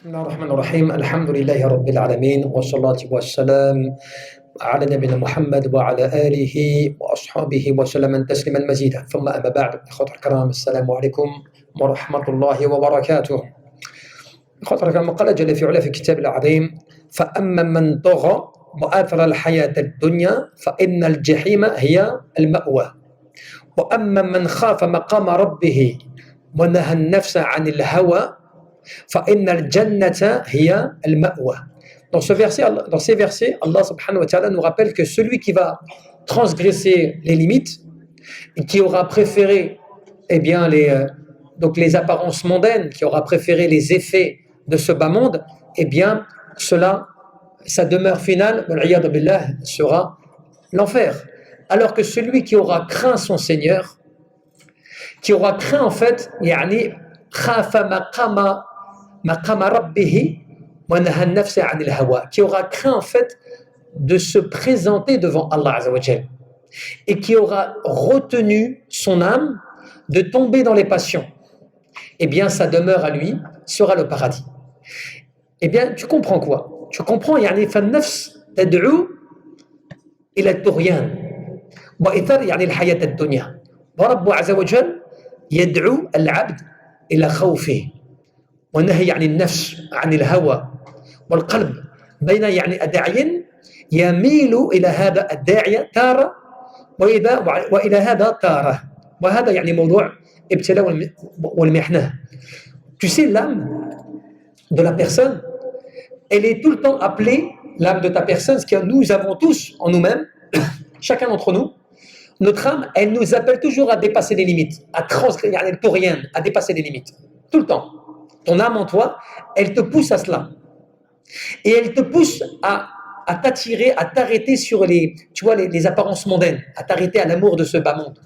بسم الله الرحمن الرحيم الحمد لله رب العالمين والصلاة والسلام على نبينا محمد وعلى آله وأصحابه وسلم تسليما مزيدا ثم أما بعد إخوة الكرام السلام عليكم ورحمة الله وبركاته. إخوة الكرام قال جل في علا في كتاب العظيم فأما من طغى وآثر الحياة الدنيا فإن الجحيم هي المأوى وأما من خاف مقام ربه ونهى النفس عن الهوى فإن الجنة هي المأوى. Dans ces versets, Allah subhanahu wa ta'ala nous rappelle que celui qui va transgresser les limites et qui aura préféré les apparences mondaines, qui aura préféré les effets de ce bas monde, sa demeure finale, wal'iyadu billah, sera l'enfer. Alors que celui qui aura craint son Seigneur, qui aura craint en fait, khafa maqama rabbihi wa naha an-nafsa 'anil hawa, qui aura craint en fait de se présenter devant Allah Azza wa Jal et qui aura retenu son âme de tomber dans les passions, sa demeure à lui sera le paradis. Tu comprends quoi? Tu comprends fa an-nafs tad'u ila at-tughyan wa ithar al-hayat ad-dunya wa Rabbu Azza wa Jal yad'u al-'abd ila khawfihi ونهي عن النفس عن الهوى والقلب بين أداعي يميل إلى هذا الداعية تارة وإلى هذا تارة وهذا موضوع ابتلاء والمحنة. Tu sais, l'âme de la personne, elle est tout le temps appelée, l'âme de ta personne, ce que nous avons tous en nous-mêmes, chacun d'entre nous, notre âme, elle nous appelle toujours à dépasser les limites, à transgresser, à dépasser les limites, tout le temps. Ton âme en toi, elle te pousse à cela. Et elle te pousse à t'attirer, à t'arrêter sur les apparences mondaines, à t'arrêter à l'amour de ce bas monde,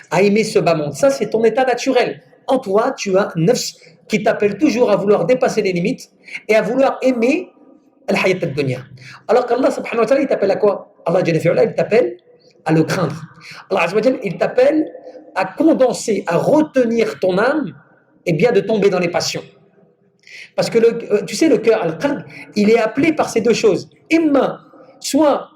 à aimer ce bas monde. Ça, c'est ton état naturel. En toi, tu as un nafs qui t'appelle toujours à vouloir dépasser les limites et à vouloir aimer al-hayat al-dunya. Alors qu'Allah subhanahu wa ta'ala, il t'appelle à quoi? Allah Jalla fi'ala, il t'appelle à le craindre. Allah Azza wa Jalla, il t'appelle à condenser, à retenir ton âme de tomber dans les passions. Parce que le cœur, al-qalb, il est appelé par ces deux choses. Soit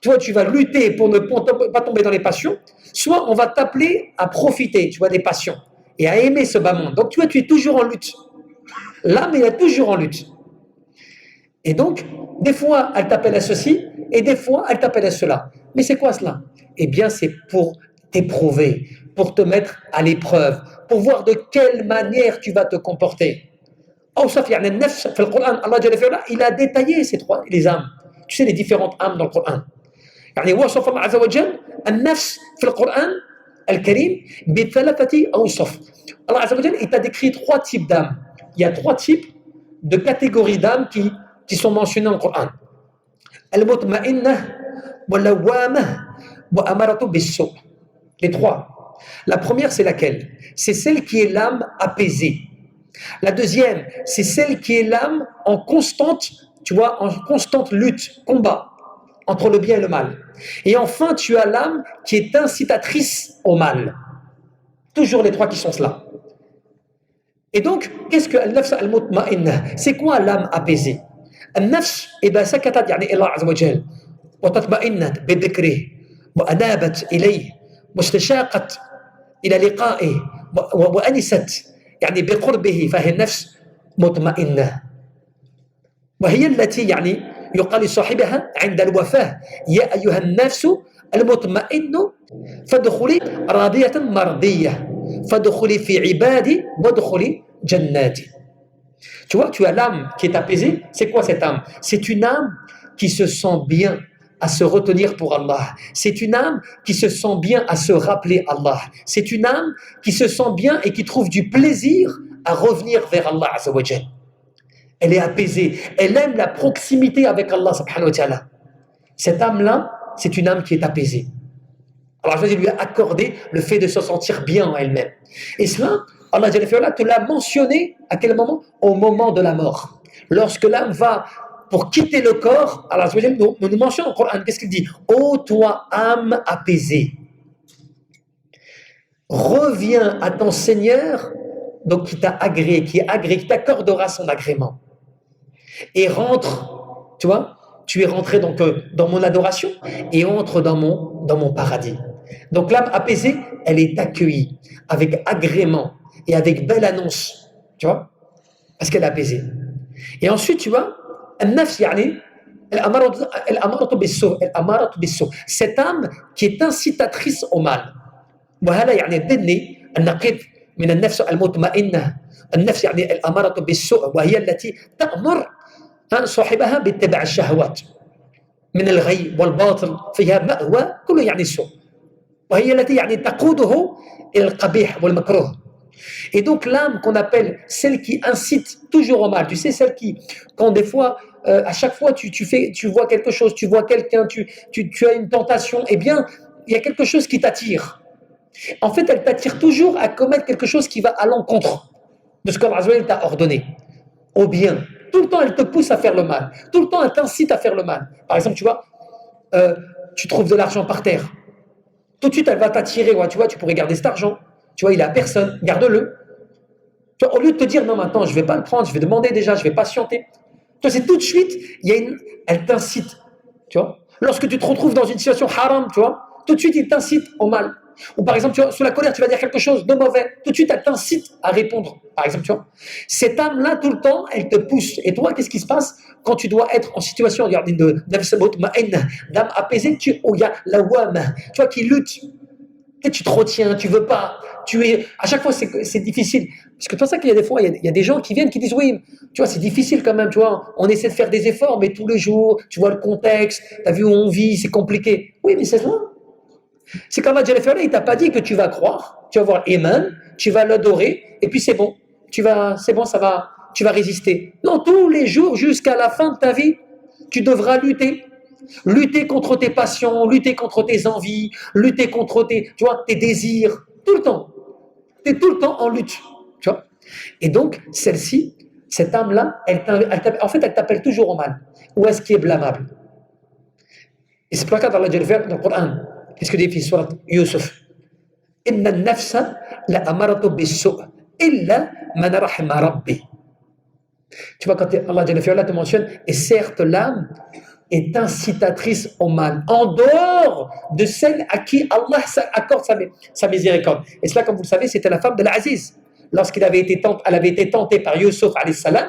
toi tu vas lutter pour ne pas tomber dans les passions, soit on va t'appeler à profiter, des passions et à aimer ce bas monde. Donc tu es toujours en lutte. L'âme est toujours en lutte. Et donc, des fois, elle t'appelle à ceci et des fois, elle t'appelle à cela. Mais c'est quoi cela? C'est pour t'éprouver, pour te mettre à l'épreuve, pour voir de quelle manière tu vas te comporter. Il a détaillé les âmes. Tu sais, les différentes âmes dans le Coran. وصف الله عز وجل النفس في القرآن الكريم بثلاثة أوصاف. Allah Azza wa Jal, il t'a décrit 3 types d'âmes. Il y a 3 types de catégories d'âmes qui sont mentionnées dans le Coran. Al-mutma'innah wal-lawwamah wa amaratu bis-su'. Les 3. La première, c'est laquelle? C'est celle qui est l'âme apaisée. La deuxième, c'est celle qui est l'âme en constante lutte, combat entre le bien et le mal. Et enfin, tu as l'âme qui est incitatrice au mal. Toujours les 3 qui sont cela. Et donc, qu'est-ce que al-nafs al-mutma'inna? C'est quoi l'âme apaisée? Al-nafs, sakatat Allah Azza wa Jal wa tatma'innat bi dhikrihi wa anabat ilayhi wa istashaqat ila liqa'ihi wa anisat بقربه فهي النفس مطمئنة وهي التي يقال لصاحبها عند الوفاة يا أيها النفس المطمئن فادخلي راضية مرضية فادخلي في عبادي وادخلي جناتي. Tu vois, tu as l'âme qui est apaisée. C'est quoi cette âme? C'est une âme qui se sent bien à se retenir pour Allah. C'est une âme qui se sent bien à se rappeler Allah. C'est une âme qui se sent bien et qui trouve du plaisir à revenir vers Allah Azza wa Jal. Elle est apaisée. Elle aime la proximité avec Allah subhanahu wa ta'ala. Cette âme-là, c'est une âme qui est apaisée. Alors je lui a accordé le fait de se sentir bien en elle-même. Et cela, Allah Jalla fi'ala te l'a mentionné à quel moment? Au moment de la mort. Lorsque l'âme va pour quitter le corps, Allah nous mentionne au Coran, qu'est-ce qu'il dit? Ô toi, âme apaisée, reviens à ton Seigneur, donc qui t'a agréé, qui t'accordera son agrément. et rentre, tu vois, tu es rentré donc dans mon adoration et entre dans mon paradis. Donc l'âme apaisée, elle est accueillie avec agrément et avec belle annonce, tu vois, parce qu'elle est apaisée. Et ensuite, tu vois, النفس يعني الأمارة بالسوء الأمارة بالسوء, cette âme qui est incitatrice au mal. وهذا يعني ضمن النقيض من النفس المطمئنة. النفس يعني الأمارة بالسوء وهي التي تأمر صاحبها باتباع الشهوات من الغي والباطل فيها مأوى كله يعني السوء وهي التي يعني تقوده إلى القبيح والمكروه. Et donc l'âme qu'on appelle celle qui incite toujours au mal, tu sais, celle qui, quand des fois, à chaque fois tu vois quelque chose, tu vois quelqu'un, tu as une tentation, eh bien, il y a quelque chose qui t'attire. En fait, elle t'attire toujours à commettre quelque chose qui va à l'encontre de ce qu'Allah t'a ordonné, au bien. Tout le temps, elle te pousse à faire le mal. Tout le temps, elle t'incite à faire le mal. Par exemple, tu vois, tu trouves de l'argent par terre. Tout de suite, elle va t'attirer. Ouais, tu vois, tu pourrais garder cet argent. Tu vois, il est à personne. Garde-le. Tu vois, au lieu de te dire, non, maintenant, je ne vais pas le prendre, je vais demander déjà, je vais patienter. Tu vois, c'est tout de suite, elle t'incite. Tu vois, lorsque tu te retrouves dans une situation haram, tu vois, tout de suite, il t'incite au mal. Ou par exemple, tu vois, sous la colère, tu vas dire quelque chose de mauvais. Tout de suite, elle t'incite à répondre. Par exemple, tu vois, cette âme-là, tout le temps, elle te pousse. Et toi, qu'est-ce qui se passe quand tu dois être en situation d'âme apaisée, où il y a la wam, tu vois, qui lutte. Et tu te retiens, tu veux pas. À chaque fois, c'est difficile. Parce que c'est pour ça qu'il y a des fois, il y a des gens qui viennent, qui disent oui, tu vois, c'est difficile quand même, tu vois. On essaie de faire des efforts, mais tous les jours, tu vois le contexte, tu as vu où on vit, c'est compliqué. Oui, mais c'est ça. C'est comme Adjel Ferré, il t'a pas dit que tu vas croire, tu vas voir Iman, tu vas l'adorer, et puis c'est bon. C'est bon, ça va, tu vas résister. Non, tous les jours, jusqu'à la fin de ta vie, tu devras lutter. Lutter contre tes passions, lutter contre tes envies, lutter contre tes désirs, tout le temps. Tu es tout le temps en lutte, tu vois. Et donc, celle-ci, cette âme-là, en fait, elle t'appelle toujours au mal. Où est-ce qui est blâmable? Et c'est pour le cas d'Allah dans le Coran. Qu'est-ce que dit surat Yusuf? Inna nafsa la amaratu bis-su' illa man rahima rabbi. Tu vois, quand Allah te mentionne, et certes l'âme est incitatrice au mal, en dehors de celle à qui Allah accorde sa miséricorde. Et cela, comme vous le savez, c'était la femme de l'Aziz. Lorsqu'elle avait été tentée par Yusuf alayhi salam,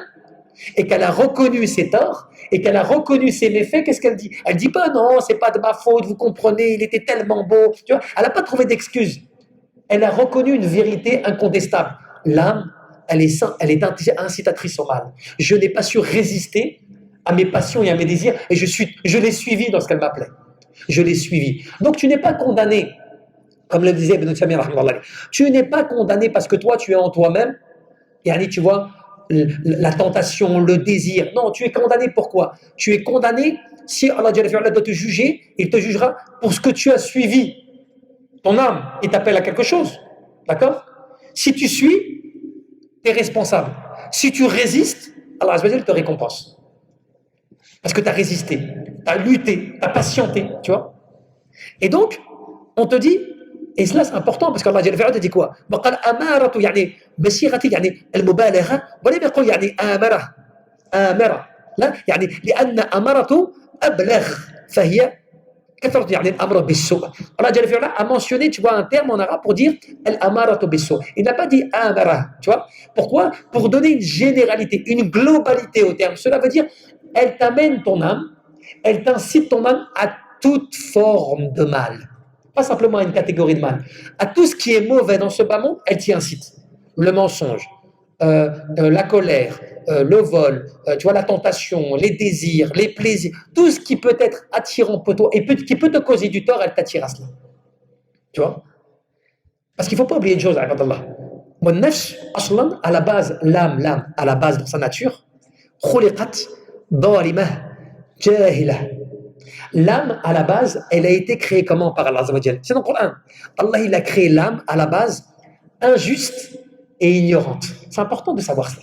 et qu'elle a reconnu ses torts, et qu'elle a reconnu ses méfaits, qu'est-ce qu'elle dit? Elle dit pas non, c'est pas de ma faute, vous comprenez, il était tellement beau. Tu vois, elle n'a pas trouvé d'excuse. Elle a reconnu une vérité incontestable. L'âme, elle est incitatrice au mal. Je n'ai pas su résister à mes passions et à mes désirs, et je l'ai suivi dans ce qu'elle m'appelait. Je l'ai suivi. Donc tu n'es pas condamné, comme le disait Ibn Taymiyyah, tu n'es pas condamné parce que toi, tu es en toi-même, et tu vois, la tentation, le désir. Non, tu es condamné pourquoi? Tu es condamné si Allah doit te juger, il te jugera pour ce que tu as suivi. Ton âme, il t'appelle à quelque chose. D'accord? Si tu suis, tu es responsable. Si tu résistes, Allah te récompense. Parce que tu as résisté, tu as lutté, tu as patienté, tu vois. Et donc, on te dit, et cela c'est important parce qu'Allah te dit quoi? وقال أمارة يعني بصيغة يعني المبالغة ولم يقل يعني آمرة لا يعني لأن أمارة أبلغ فهي كثرة يعني الأمر بالسوء. Allah a mentionné, tu vois, un terme en arabe pour dire al-amaratu bis-su'. Il n'a pas dit amara, tu vois. Pourquoi? Pour donner une généralité, une globalité au terme. Cela veut dire elle t'amène ton âme, elle t'incite ton âme à toute forme de mal. Pas simplement à une catégorie de mal. À tout ce qui est mauvais dans ce bas monde, elle t'y incite. Le mensonge, la colère, le vol, tu vois, la tentation, les désirs, les plaisirs, tout ce qui peut être attirant pour toi et qui peut te causer du tort, elle t'attire à cela. Tu vois? Parce qu'il ne faut pas oublier une chose, ibadallah. Mon nafs, aslan, à la base, l'âme, à la base, dans sa nature, khuliqat dhalimah jahilah. L'âme, à la base, elle a été créée comment par Allah? C'est dans le Coran. Allah, il a créé l'âme, à la base, injuste et ignorante. C'est important de savoir ça.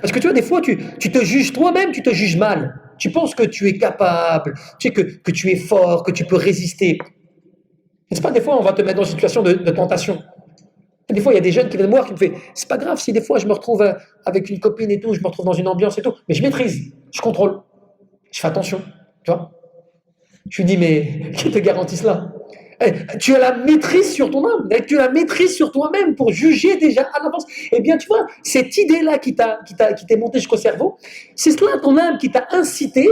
Parce que tu vois, des fois, tu te juges toi-même, tu te juges mal. Tu penses que tu es capable, tu sais que tu es fort, que tu peux résister. N'est-ce pas, des fois, on va te mettre dans une situation de tentation. Des fois, il y a des jeunes qui viennent me voir qui me font c'est pas grave si des fois je me retrouve avec une copine et tout, je me retrouve dans une ambiance et tout, mais je maîtrise, je contrôle, je fais attention. Tu vois. Je lui dis mais qui te garantit cela? Tu as la maîtrise sur ton âme, tu as la maîtrise sur toi-même pour juger déjà à l'avance. Eh bien, tu vois, cette idée-là qui t'est montée jusqu'au cerveau, c'est cela ton âme qui t'a incité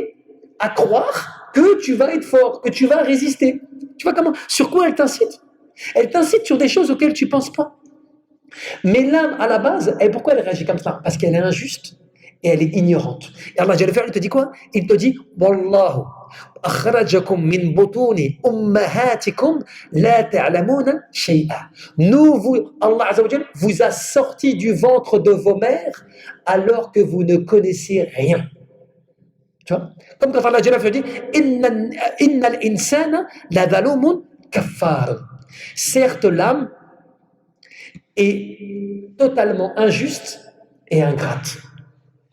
à croire que tu vas être fort, que tu vas résister. Tu vois comment? Sur quoi elle t'incite? Elle t'incite sur des choses auxquelles tu ne penses pas. Mais l'âme, à la base, pourquoi elle réagit comme ça? Parce qu'elle est injuste et elle est ignorante. Et Allah, il te dit quoi? Il te dit Wallahu akhrajakum min butuni ummahatikum la ta'lamuna shay'a. Allah Azza wa Jal vous a sorti du ventre de vos mères alors que vous ne connaissez rien. Tu vois? Comme quand Allah Jalla dit Innal insana la zalumun kaffar. Certes, l'âme est totalement injuste et ingrate.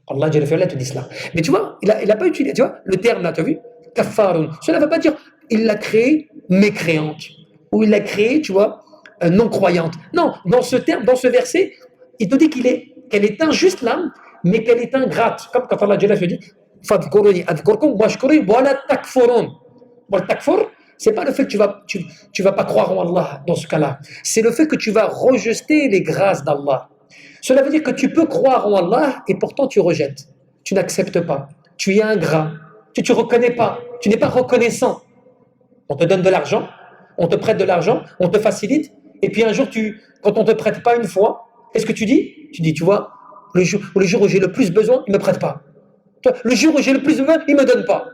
Allah Jalla te dit cela. Mais tu vois, il a pas utilisé, tu vois, le terme là, tu as vu, kaffarun. Cela ne veut pas dire il l'a créée mécréante ou il l'a créée, tu vois, non croyante. Non, dans ce terme, dans ce verset, il te dit qu'elle est injuste l'âme, mais qu'elle est ingrate. Comme quand Allah Jalla dit fadhkuruni adhkurkum washkuri wala takfurun. Wal takfur, c'est pas le fait que tu vas pas croire en Allah dans ce cas-là. C'est le fait que tu vas rejeter les grâces d'Allah. Cela veut dire que tu peux croire en Allah et pourtant tu rejettes. Tu n'acceptes pas. Tu es ingrat. Tu ne reconnais pas. Tu n'es pas reconnaissant. On te donne de l'argent, on te prête de l'argent, on te facilite. Et puis un jour, quand on ne te prête pas une fois, qu'est-ce que tu dis? Tu dis, tu vois, le jour où j'ai le plus besoin, il ne me prête pas. Le jour où j'ai le plus besoin, il ne me donne pas.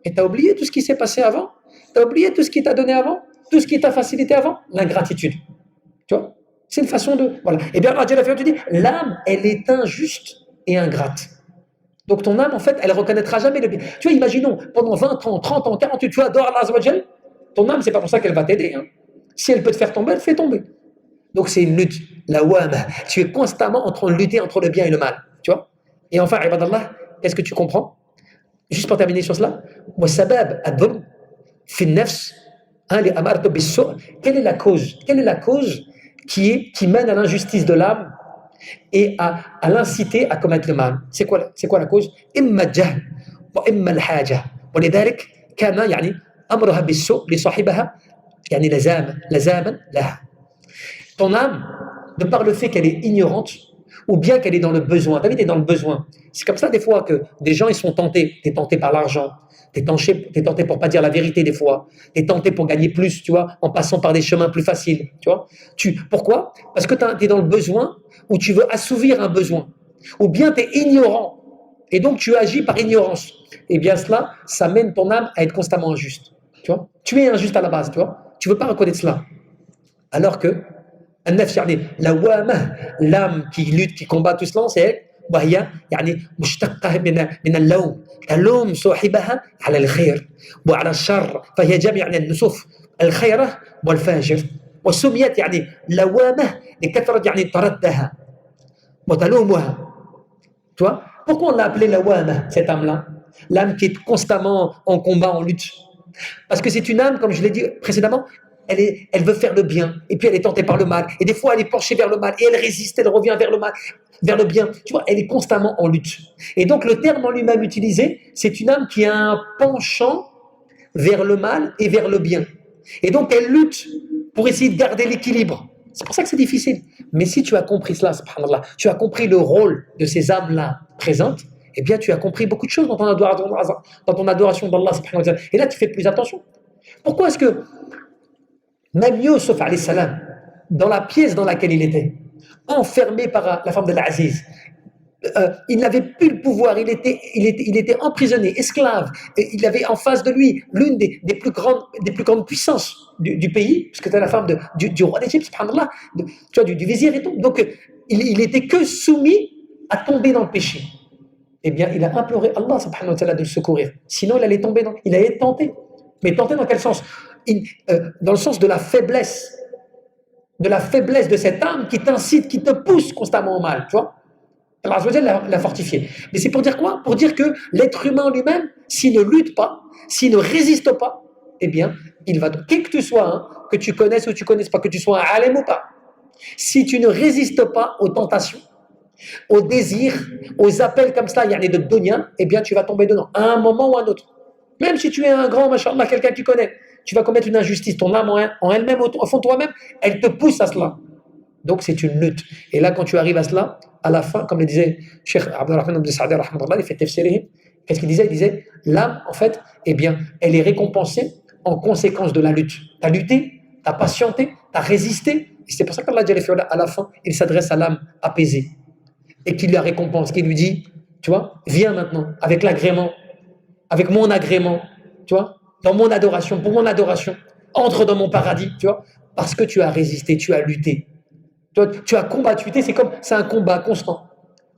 Et tu as oublié tout ce qui s'est passé avant? Tu as oublié tout ce qui t'a donné avant? Tout ce qui t'a facilité avant? L'ingratitude. Tu vois? C'est une façon de... Voilà. Et bien, Allah te dit, l'âme, elle est injuste et ingrate. Donc ton âme, en fait, elle ne reconnaîtra jamais le bien. Tu vois, imaginons, pendant 20 ans, 30 ans, 40 ans, tu adores Allah Azza wa Jal, ton âme, c'est pas pour ça qu'elle va t'aider. Hein. Si elle peut te faire tomber, elle te fait tomber. Donc c'est une lutte. La wama. Tu es constamment en train de lutter entre le bien et le mal. Tu vois? Et enfin, ibadallah, qu'est-ce que tu comprends? Juste pour terminer sur cela, quelle est la cause? Quelle est la cause qui mène à l'injustice de l'âme et à l'inciter à commettre le mal? C'est quoi la cause? إما الجهل وإما الحاجة ولذلك كان يعني أمرها بالسوء لصاحبها يعني لزاما لها. Ton âme, de par le fait qu'elle est ignorante ou bien qu'elle est dans le besoin. David est dans le besoin. C'est comme ça des fois que des gens ils sont tentés. T'es tenté par l'argent. T'es tenté pour pas dire la vérité des fois. T'es tenté pour gagner plus, tu vois, en passant par des chemins plus faciles, tu vois. Pourquoi? Parce que t'es dans le besoin ou tu veux assouvir un besoin. Ou bien t'es ignorant et donc tu agis par ignorance. Et bien cela, ça mène ton âme à être constamment injuste, tu vois. Tu es injuste à la base, tu vois. Tu veux pas reconnaître cela. Alors que النفس يعني لوامة l'âme qui lutte qui combat tout cela c'est وهي يعني مشتقة من اللوم تلوم صاحبها على الخير وعلى الشر فهي جمع يعني النصوص الخيرة والفاجر وسميت يعني لوامة لكثرة يعني تردها وتلومها. Tu vois pourquoi on l'a appelé lawama cette âme-là, l'âme qui est constamment en combat en lutte? Parce que c'est une âme, comme je l'ai dit précédemment, elle veut faire le bien, et puis elle est tentée par le mal, et des fois elle est penchée vers le mal, et elle résiste, elle revient vers le mal, vers le bien. Tu vois, elle est constamment en lutte. Et donc le terme en lui-même utilisé, c'est une âme qui a un penchant vers le mal et vers le bien. Et donc elle lutte pour essayer de garder l'équilibre. C'est pour ça que c'est difficile. Mais si tu as compris cela, subhanallah, tu as compris le rôle de ces âmes-là présentes, eh bien tu as compris beaucoup de choses dans ton adoration d'Allah, subhanahu wa ta'ala. Et là tu fais plus attention. Pourquoi est-ce que même Yusuf, alayhi salam, dans la pièce dans laquelle il était, enfermé par la femme de l'Aziz, il n'avait plus le pouvoir, il était emprisonné, esclave, et il avait en face de lui l'une des plus grandes puissances du pays, puisque c'était la femme du roi d'Égypte, subhanallah, tu vois, du vizir et tout. Donc, il était que soumis à tomber dans le péché. Eh bien, il a imploré Allah, subhanahu wa ta'ala, de le secourir. Sinon, il allait tomber il allait être tenté. Mais tenté dans quel sens? Dans le sens de la faiblesse de cette âme qui t'incite, qui te pousse constamment au mal, tu vois. Allah l'a fortifié. Mais c'est pour dire quoi? Pour dire que l'être humain lui-même, s'il ne lutte pas, s'il ne résiste pas, eh bien, il va, quel que tu sois, hein, que tu connaisses ou tu ne connaisses pas, que tu sois un alim ou pas, Si tu ne résistes pas aux tentations, aux désirs, aux appels comme ça, il y a de dunya, eh bien tu vas tomber dedans, à un moment ou à un autre. Même si tu es un grand, machallah, quelqu'un que tu connais, tu vas commettre une injustice, ton âme en elle-même, au fond de toi-même, elle te pousse à cela. Donc c'est une lutte. Et là, quand tu arrives à cela, à la fin, comme le disait Cheikh Abdurrahman ibn Sa'di, il fait tafsirih, qu'est-ce qu'il disait? Il disait, l'âme, en fait, eh bien, elle est récompensée en conséquence de la lutte. Tu as lutté, tu as patienté, tu as résisté. Et c'est pour ça qu'Allah, à la fin, il s'adresse à l'âme apaisée et qui la récompense, qui lui dit, tu vois, viens maintenant avec l'agrément, avec mon agrément, tu vois, dans mon adoration, pour mon adoration, entre dans mon paradis, tu vois, parce que tu as résisté, tu as lutté. Tu as combattu, c'est un combat constant.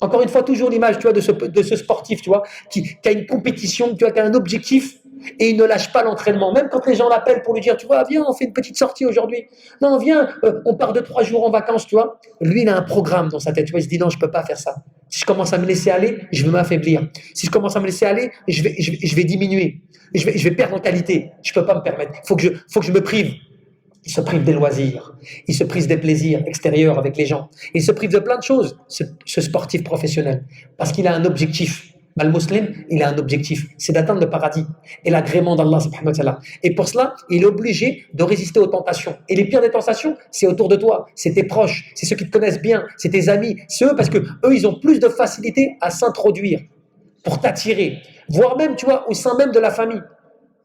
Encore une fois, toujours l'image, tu vois, de ce sportif, tu vois, qui a une compétition, tu vois, qui a un objectif et il ne lâche pas l'entraînement. Même quand les gens l'appellent pour lui dire, tu vois, viens, on fait une petite sortie aujourd'hui. Non, viens, on part de 3 jours en vacances, tu vois. Lui, il a un programme dans sa tête, tu vois, il se dit, non, je peux pas faire ça. Si je commence à me laisser aller, je vais m'affaiblir. Si je commence à me laisser aller, je vais diminuer. Je vais perdre en qualité. Je peux pas me permettre. Faut que je me prive. Il se prive des loisirs, il se prive des plaisirs extérieurs avec les gens, il se prive de plein de choses, ce sportif professionnel, parce qu'il a un objectif. Le musulman, il a un objectif, c'est d'atteindre le paradis et l'agrément d'Allah subhanahu wa ta'ala. Et pour cela, il est obligé de résister aux tentations. Et les pires des tentations, c'est autour de toi, c'est tes proches, c'est ceux qui te connaissent bien, c'est tes amis, c'est eux parce que eux, ils ont plus de facilité à s'introduire pour t'attirer, voire même, tu vois, au sein même de la famille.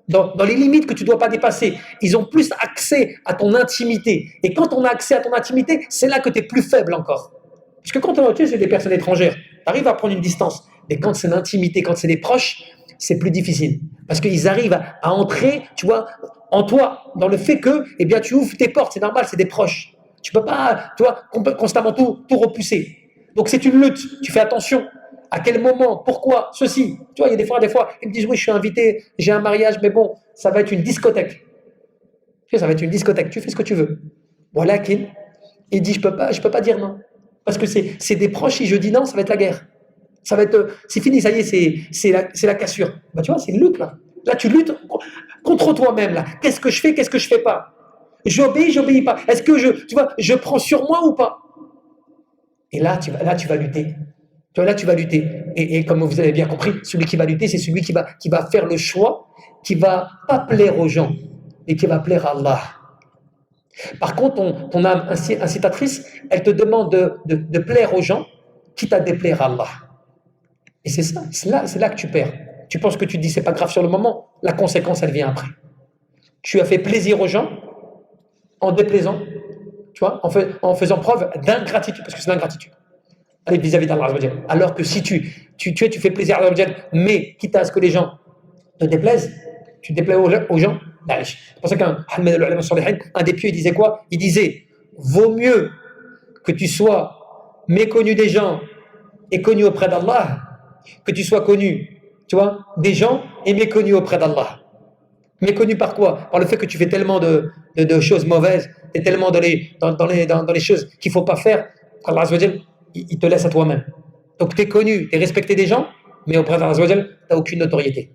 Dans les limites que tu ne dois pas dépasser. Ils ont plus accès à ton intimité. Et quand on a accès à ton intimité, c'est là que tu es plus faible encore. Parce que quand on est c'est des personnes étrangères, tu arrives à prendre une distance. Mais quand c'est l'intimité, quand c'est des proches, c'est plus difficile. Parce qu'ils arrivent à entrer, tu vois, en toi, dans le fait que, eh bien, tu ouvres tes portes, c'est normal, c'est des proches. Tu ne peux pas, tu vois, constamment tout repousser. Donc c'est une lutte, tu fais attention. À quel moment, pourquoi, ceci. Tu vois, il y a des fois, ils me disent, oui, je suis invité, j'ai un mariage, mais bon, ça va être une discothèque. Tu sais, ça va être une discothèque, tu fais ce que tu veux. Voilà qu'il dit, je peux pas dire non. Parce que c'est des proches, si je dis non, ça va être la guerre. Ça va être, c'est fini, ça y est, c'est la cassure. Bah, tu vois, c'est une lutte, là. Là, tu luttes contre toi-même, là. Qu'est-ce que je fais pas? J'obéis pas. Est-ce que je prends sur moi ou pas? Et là, tu vas lutter. Là, tu vas lutter. Et comme vous avez bien compris, celui qui va lutter, c'est celui qui va faire le choix, qui va pas plaire aux gens, et qui va plaire à Allah. Par contre, ton âme incitatrice, elle te demande de plaire aux gens, quitte à déplaire à Allah. Et c'est ça, c'est là que tu perds. Tu penses que tu te dis, c'est pas grave sur le moment, la conséquence, elle vient après. Tu as fait plaisir aux gens en déplaisant, tu vois, en faisant preuve d'ingratitude, parce que c'est l'ingratitude. Allez, vis-à-vis d'Allah. Alors que si tu fais plaisir à Allah, mais quitte à ce que les gens te déplaisent, tu déplais aux gens, c'est pour ça qu'un des pieux, il disait quoi? Il disait, vaut mieux que tu sois méconnu des gens et connu auprès d'Allah, que tu sois connu, tu vois, des gens et méconnu auprès d'Allah. Méconnu par quoi? Par le fait que tu fais tellement de choses mauvaises, et tellement dans les choses qu'il ne faut pas faire, qu'Allah il te laisse à toi-même. Donc tu es connu, tu es respecté des gens, mais auprès d'Allah, tu n'as aucune notoriété.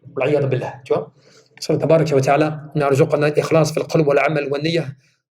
Tu vois?